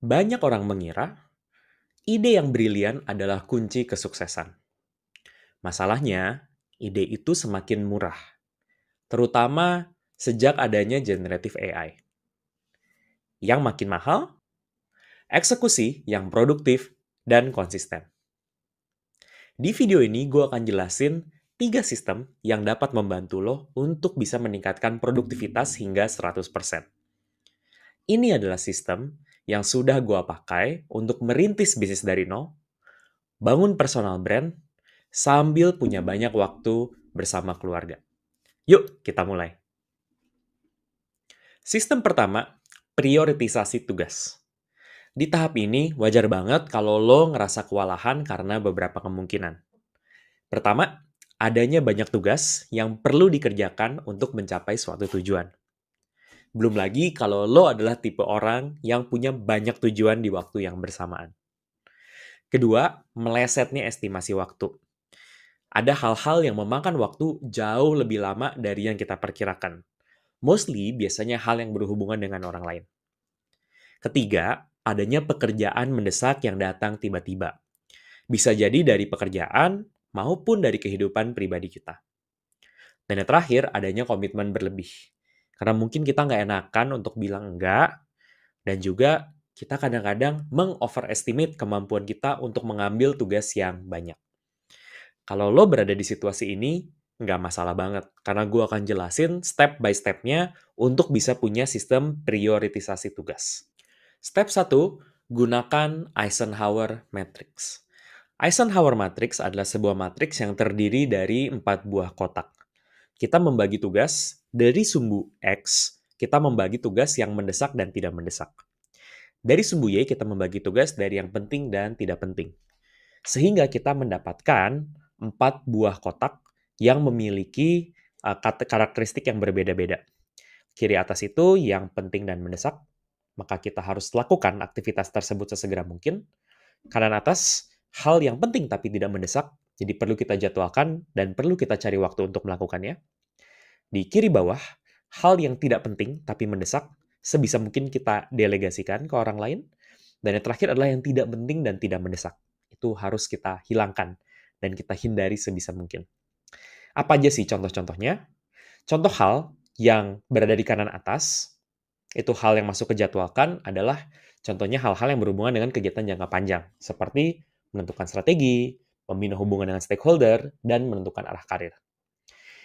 Banyak orang mengira ide yang brilian adalah kunci kesuksesan. Masalahnya, ide itu semakin murah, terutama sejak adanya generative AI. Yang makin mahal, eksekusi yang produktif dan konsisten. Di video ini gue akan jelasin 3 sistem yang dapat membantu lo untuk bisa meningkatkan produktivitas hingga 100%. Ini adalah sistem yang sudah gue pakai untuk merintis bisnis dari nol, bangun personal brand, sambil punya banyak waktu bersama keluarga. Yuk, kita mulai. Sistem pertama, prioritisasi tugas. Di tahap ini, wajar banget kalau lo ngerasa kewalahan karena beberapa kemungkinan. Pertama, adanya banyak tugas yang perlu dikerjakan untuk mencapai suatu tujuan. Belum lagi kalau lo adalah tipe orang yang punya banyak tujuan di waktu yang bersamaan. Kedua, melesetnya estimasi waktu. Ada hal-hal yang memakan waktu jauh lebih lama dari yang kita perkirakan. Mostly biasanya hal yang berhubungan dengan orang lain. Ketiga, adanya pekerjaan mendesak yang datang tiba-tiba. Bisa jadi dari pekerjaan maupun dari kehidupan pribadi kita. Dan yang terakhir, adanya komitmen berlebih. Karena mungkin kita nggak enakan untuk bilang enggak, dan juga kita kadang-kadang meng-overestimate kemampuan kita untuk mengambil tugas yang banyak. Kalau lo berada di situasi ini, nggak masalah banget. Karena gue akan jelasin step by step-nya untuk bisa punya sistem prioritisasi tugas. Step 1, gunakan Eisenhower Matrix. Eisenhower Matrix adalah sebuah matriks yang terdiri dari 4 buah kotak. Kita membagi tugas dari sumbu X, kita membagi tugas yang mendesak dan tidak mendesak. Dari sumbu Y, kita membagi tugas dari yang penting dan tidak penting. Sehingga kita mendapatkan 4 buah kotak yang memiliki karakteristik yang berbeda-beda. Kiri atas itu yang penting dan mendesak, maka kita harus lakukan aktivitas tersebut sesegera mungkin. Kanan atas, hal yang penting tapi tidak mendesak, jadi perlu kita jadwalkan dan perlu kita cari waktu untuk melakukannya. Di kiri bawah, hal yang tidak penting tapi mendesak, sebisa mungkin kita delegasikan ke orang lain. Dan yang terakhir adalah yang tidak penting dan tidak mendesak. Itu harus kita hilangkan dan kita hindari sebisa mungkin. Apa aja sih contoh-contohnya? Contoh hal yang berada di kanan atas, itu hal yang masuk ke jadwalkan adalah contohnya hal-hal yang berhubungan dengan kegiatan jangka panjang, seperti menentukan strategi, membina hubungan dengan stakeholder, dan menentukan arah karir.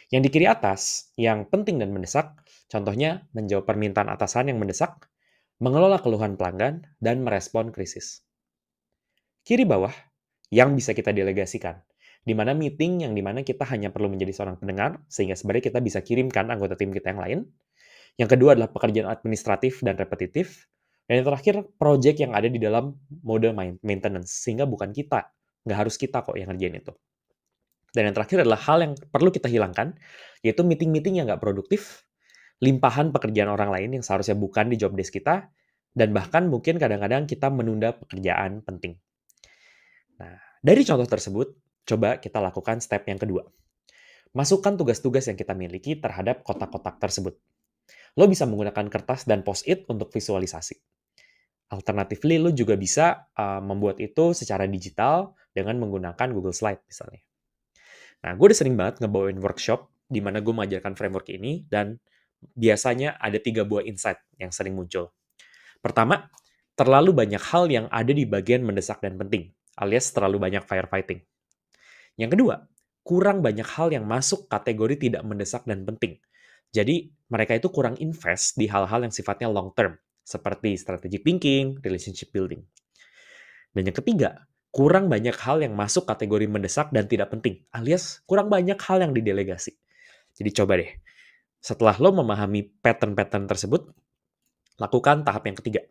Yang di kiri atas, yang penting dan mendesak, contohnya menjawab permintaan atasan yang mendesak, mengelola keluhan pelanggan, dan merespon krisis. Kiri bawah, yang bisa kita delegasikan, di mana meeting yang di mana kita hanya perlu menjadi seorang pendengar, sehingga sebenarnya kita bisa kirimkan anggota tim kita yang lain. Yang kedua adalah pekerjaan administratif dan repetitif. Dan yang terakhir, project yang ada di dalam mode maintenance, sehingga bukan kita, nggak harus kita kok yang ngerjain itu. Dan yang terakhir adalah hal yang perlu kita hilangkan, yaitu meeting-meeting yang nggak produktif, limpahan pekerjaan orang lain yang seharusnya bukan di job desk kita, dan bahkan mungkin kadang-kadang kita menunda pekerjaan penting. Nah, dari contoh tersebut, coba kita lakukan step yang kedua. Masukkan tugas-tugas yang kita miliki terhadap kotak-kotak tersebut. Lo bisa menggunakan kertas dan post-it untuk visualisasi. Alternatively, lo juga bisa membuat itu secara digital dengan menggunakan Google Slide misalnya. Nah, gue udah sering banget ngebawain workshop di mana gue mengajarkan framework ini, dan biasanya ada 3 buah insight yang sering muncul. Pertama, terlalu banyak hal yang ada di bagian mendesak dan penting, alias terlalu banyak firefighting. Yang kedua, kurang banyak hal yang masuk kategori tidak mendesak dan penting. Jadi, mereka itu kurang invest di hal-hal yang sifatnya long term, seperti strategic thinking, relationship building. Dan yang ketiga, kurang banyak hal yang masuk kategori mendesak dan tidak penting, alias kurang banyak hal yang didelegasi. Jadi coba deh, setelah lo memahami pattern-pattern tersebut, lakukan tahap yang ketiga.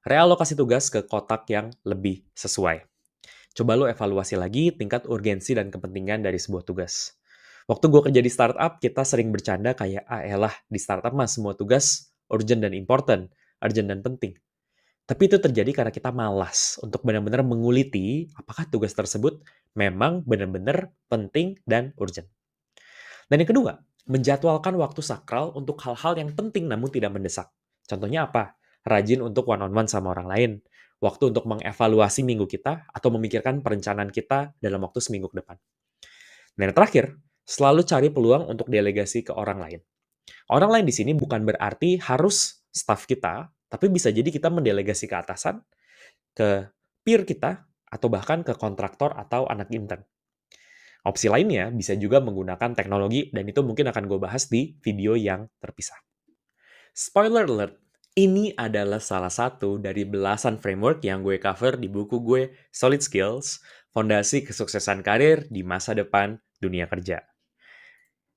Realokasi tugas ke kotak yang lebih sesuai. Coba lo evaluasi lagi tingkat urgensi dan kepentingan dari sebuah tugas. Waktu gue kerja di startup, kita sering bercanda kayak, elah, di startup mah semua tugas urgent dan important, urgent dan penting. Tapi itu terjadi karena kita malas untuk benar-benar menguliti apakah tugas tersebut memang benar-benar penting dan urgent. Dan yang kedua, menjadwalkan waktu sakral untuk hal-hal yang penting namun tidak mendesak. Contohnya apa? Rajin untuk one-on-one sama orang lain. waktu untuk mengevaluasi minggu kita, atau memikirkan perencanaan kita dalam waktu seminggu ke depan. Dan yang terakhir, selalu cari peluang untuk delegasi ke orang lain. Orang lain di sini bukan berarti harus staff kita, tapi bisa jadi kita mendelegasi ke atasan, ke peer kita, atau bahkan ke kontraktor atau anak intern. Opsi lainnya bisa juga menggunakan teknologi, dan itu mungkin akan gue bahas di video yang terpisah. Spoiler alert, ini adalah salah satu dari belasan framework yang gue cover di buku gue Solid Skills, Fondasi Kesuksesan Karir di Masa Depan Dunia Kerja.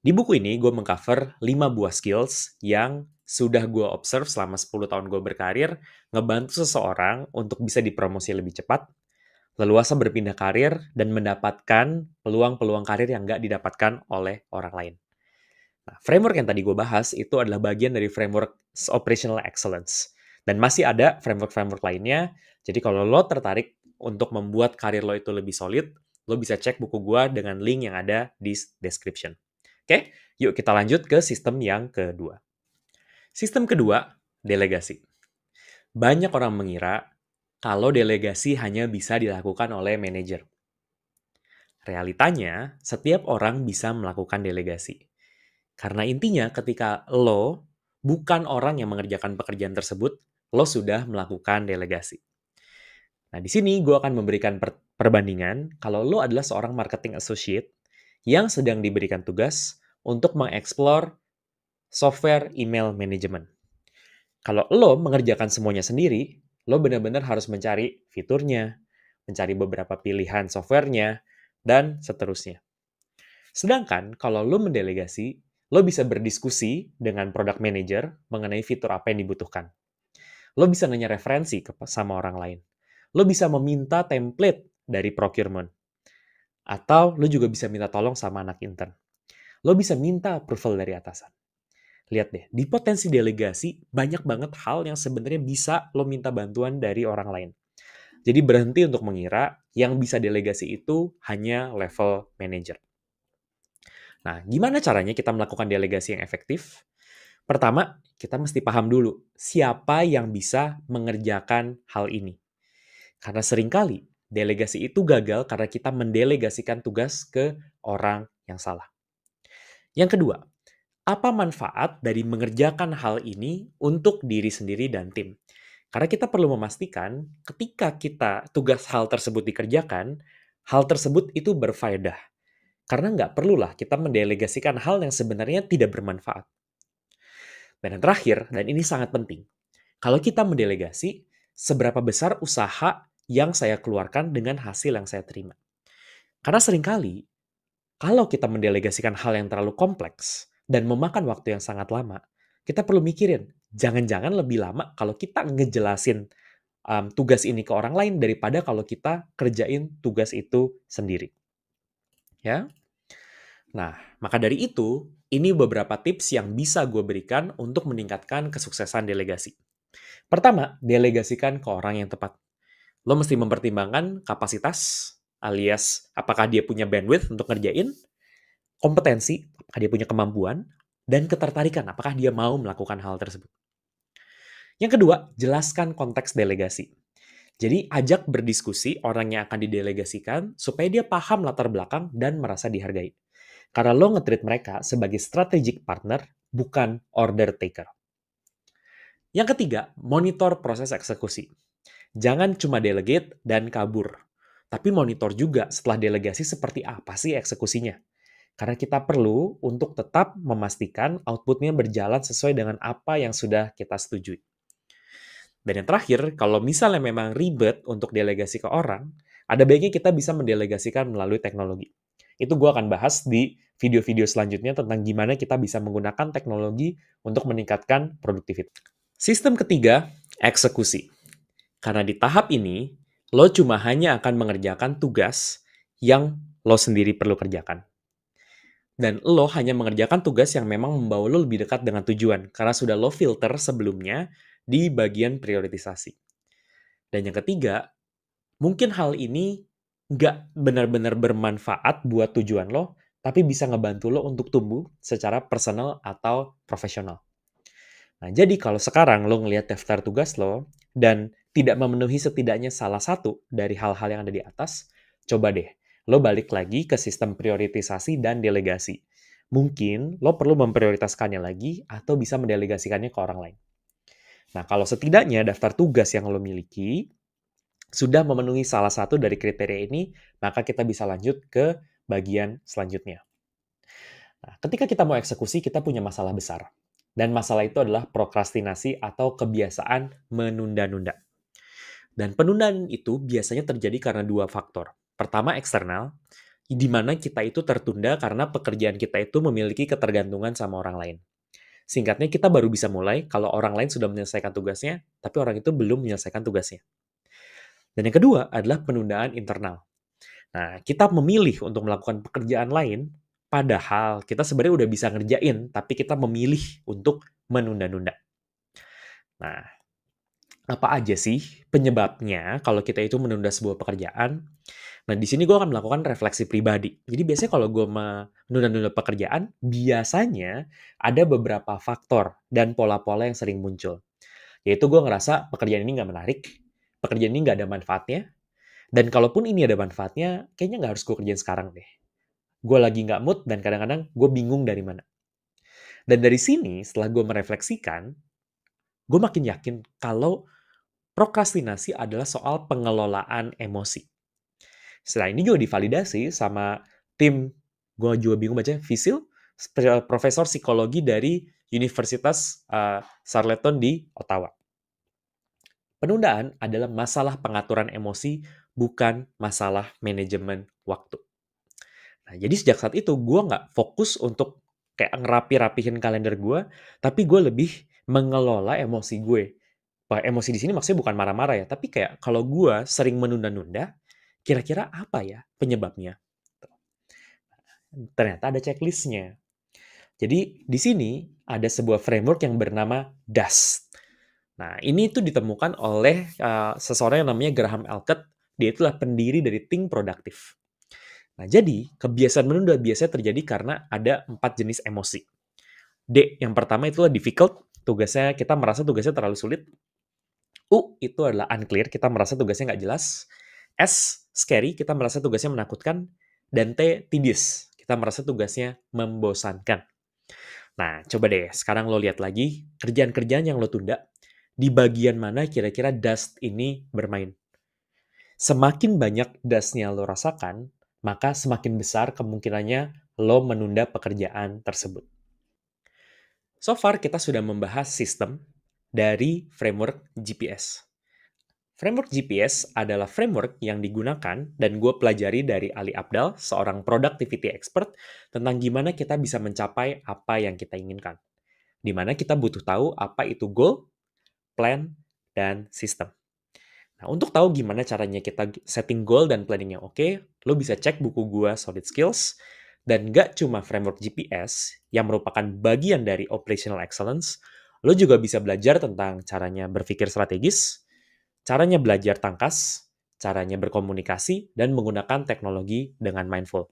Di buku ini, gue mengcover 5 buah skills yang sudah gue observe selama 10 tahun gue berkarir, ngebantu seseorang untuk bisa dipromosi lebih cepat, leluasa berpindah karir, dan mendapatkan peluang-peluang karir yang nggak didapatkan oleh orang lain. Nah, framework yang tadi gue bahas itu adalah bagian dari framework Operational Excellence. Dan masih ada framework-framework lainnya, jadi kalau lo tertarik untuk membuat karir lo itu lebih solid, lo bisa cek buku gue dengan link yang ada di description. Oke, yuk kita lanjut ke sistem yang kedua. Sistem kedua, delegasi. Banyak orang mengira kalau delegasi hanya bisa dilakukan oleh manajer. Realitanya, setiap orang bisa melakukan delegasi. Karena intinya ketika lo bukan orang yang mengerjakan pekerjaan tersebut, lo sudah melakukan delegasi. Nah, di sini gue akan memberikan perbandingan kalau lo adalah seorang marketing associate yang sedang diberikan tugas untuk mengeksplor software email management. Kalau lo mengerjakan semuanya sendiri, lo benar-benar harus mencari fiturnya, mencari beberapa pilihan softwarenya, dan seterusnya. Sedangkan kalau lo mendelegasi, lo bisa berdiskusi dengan product manager mengenai fitur apa yang dibutuhkan. Lo bisa nanya referensi sama orang lain. Lo bisa meminta template dari procurement. Atau lo juga bisa minta tolong sama anak intern. Lo bisa minta approval dari atasan. Lihat deh, di potensi delegasi banyak banget hal yang sebenarnya bisa lo minta bantuan dari orang lain. Jadi berhenti untuk mengira yang bisa delegasi itu hanya level manager. Nah, gimana caranya kita melakukan delegasi yang efektif? Pertama, kita mesti paham dulu siapa yang bisa mengerjakan hal ini. Karena seringkali delegasi itu gagal karena kita mendelegasikan tugas ke orang yang salah. Yang kedua, apa manfaat dari mengerjakan hal ini untuk diri sendiri dan tim? Karena kita perlu memastikan ketika kita tugas hal tersebut dikerjakan, hal tersebut itu berfaedah. Karena nggak perlulah kita mendelegasikan hal yang sebenarnya tidak bermanfaat. Dan yang terakhir, dan ini sangat penting, kalau kita mendelegasi, seberapa besar usaha yang saya keluarkan dengan hasil yang saya terima. Karena seringkali, kalau kita mendelegasikan hal yang terlalu kompleks dan memakan waktu yang sangat lama, kita perlu mikirin, jangan-jangan lebih lama kalau kita ngejelasin tugas ini ke orang lain daripada kalau kita kerjain tugas itu sendiri. Ya. Nah, maka dari itu, ini beberapa tips yang bisa gue berikan untuk meningkatkan kesuksesan delegasi. Pertama, delegasikan ke orang yang tepat. Lo mesti mempertimbangkan kapasitas, alias apakah dia punya bandwidth untuk ngerjain, kompetensi, apakah dia punya kemampuan, dan ketertarikan, apakah dia mau melakukan hal tersebut. Yang kedua, jelaskan konteks delegasi. Jadi, ajak berdiskusi orang yang akan didelegasikan supaya dia paham latar belakang dan merasa dihargai. Karena lo nge-treat mereka sebagai strategic partner, bukan order taker. Yang ketiga, monitor proses eksekusi. Jangan cuma delegate dan kabur, tapi monitor juga setelah delegasi seperti apa sih eksekusinya. Karena kita perlu untuk tetap memastikan outputnya berjalan sesuai dengan apa yang sudah kita setujui. Dan yang terakhir, kalau misalnya memang ribet untuk delegasi ke orang, ada baiknya kita bisa mendelegasikan melalui teknologi. Itu gue akan bahas di video-video selanjutnya tentang gimana kita bisa menggunakan teknologi untuk meningkatkan produktivitas. Sistem ketiga, eksekusi. Karena di tahap ini, lo cuma hanya akan mengerjakan tugas yang lo sendiri perlu kerjakan. Dan lo hanya mengerjakan tugas yang memang membawa lo lebih dekat dengan tujuan, karena sudah lo filter sebelumnya di bagian prioritisasi. Dan yang ketiga, mungkin hal ini nggak benar-benar bermanfaat buat tujuan lo, tapi bisa ngebantu lo untuk tumbuh secara personal atau profesional. Nah, jadi kalau sekarang lo ngelihat daftar tugas lo, dan tidak memenuhi setidaknya salah satu dari hal-hal yang ada di atas, coba deh, lo balik lagi ke sistem prioritisasi dan delegasi. Mungkin lo perlu memprioritaskannya lagi atau bisa mendelegasikannya ke orang lain. Nah, kalau setidaknya daftar tugas yang lo miliki sudah memenuhi salah satu dari kriteria ini, maka kita bisa lanjut ke bagian selanjutnya. Nah, ketika kita mau eksekusi, kita punya masalah besar. Dan masalah itu adalah prokrastinasi atau kebiasaan menunda-nunda. Dan penundaan itu biasanya terjadi karena dua faktor. Pertama, eksternal, di mana kita itu tertunda karena pekerjaan kita itu memiliki ketergantungan sama orang lain. Singkatnya, kita baru bisa mulai kalau orang lain sudah menyelesaikan tugasnya, tapi orang itu belum menyelesaikan tugasnya. Dan yang kedua adalah penundaan internal. Nah, kita memilih untuk melakukan pekerjaan lain, padahal kita sebenarnya udah bisa ngerjain, tapi kita memilih untuk menunda-nunda. Nah, apa aja sih penyebabnya kalau kita itu menunda sebuah pekerjaan? Nah, di sini gue akan melakukan refleksi pribadi. Jadi biasanya kalau gue menunda-nunda pekerjaan, biasanya ada beberapa faktor dan pola-pola yang sering muncul. Yaitu gue ngerasa pekerjaan ini nggak menarik, pekerjaan ini nggak ada manfaatnya, dan kalaupun ini ada manfaatnya, kayaknya nggak harus gue kerjain sekarang deh. Gue lagi nggak mood dan kadang-kadang gue bingung dari mana. Dan dari sini, setelah gue merefleksikan, gue makin yakin kalau prokrastinasi adalah soal pengelolaan emosi. Setelah ini juga divalidasi sama tim, gue juga bingung baca, Visil, profesor psikologi dari Universitas Charlottetown di Ottawa. Penundaan adalah masalah pengaturan emosi, bukan masalah manajemen waktu. Nah, jadi sejak saat itu gue nggak fokus untuk kayak ngerapi-rapihin kalender gue, tapi gue lebih mengelola emosi gue. Emosi di sini maksudnya bukan marah-marah ya, tapi kayak kalau gue sering menunda-nunda, kira-kira apa ya penyebabnya? Ternyata ada checklistnya. Jadi di sini ada sebuah framework yang bernama DAST. Nah, ini tuh ditemukan oleh seseorang yang namanya Graham Elkett. Dia itulah pendiri dari Think Productive. Nah, jadi kebiasaan menunda biasanya terjadi karena ada 4 jenis emosi. D, yang pertama itulah difficult, tugasnya kita merasa tugasnya terlalu sulit. U, itu adalah unclear, kita merasa tugasnya nggak jelas. S, scary, kita merasa tugasnya menakutkan. Dan T, tedious, kita merasa tugasnya membosankan. Nah, coba deh, sekarang lo lihat lagi, kerjaan-kerjaan yang lo tunda, di bagian mana kira-kira dust ini bermain. Semakin banyak dustnya lo rasakan, maka semakin besar kemungkinannya lo menunda pekerjaan tersebut. So far, kita sudah membahas sistem dari framework GPS. Framework GPS adalah framework yang digunakan dan gue pelajari dari Ali Abdal, seorang productivity expert, tentang gimana kita bisa mencapai apa yang kita inginkan. Di mana kita butuh tahu apa itu goal, plan, dan sistem. Nah, untuk tahu gimana caranya kita setting goal dan planning yang oke, lo bisa cek buku gue Solid Skills, dan gak cuma framework GPS yang merupakan bagian dari Operational Excellence, lo juga bisa belajar tentang caranya berpikir strategis, caranya belajar tangkas, caranya berkomunikasi, dan menggunakan teknologi dengan mindful.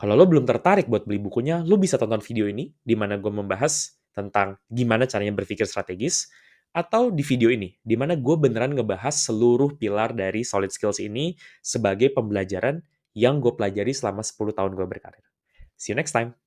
Kalau lo belum tertarik buat beli bukunya, lo bisa tonton video ini, di mana gue membahas tentang gimana caranya berpikir strategis, atau di video ini, di mana gue beneran ngebahas seluruh pilar dari Solid Skills ini sebagai pembelajaran yang gue pelajari selama 10 tahun gue berkarir. See you next time!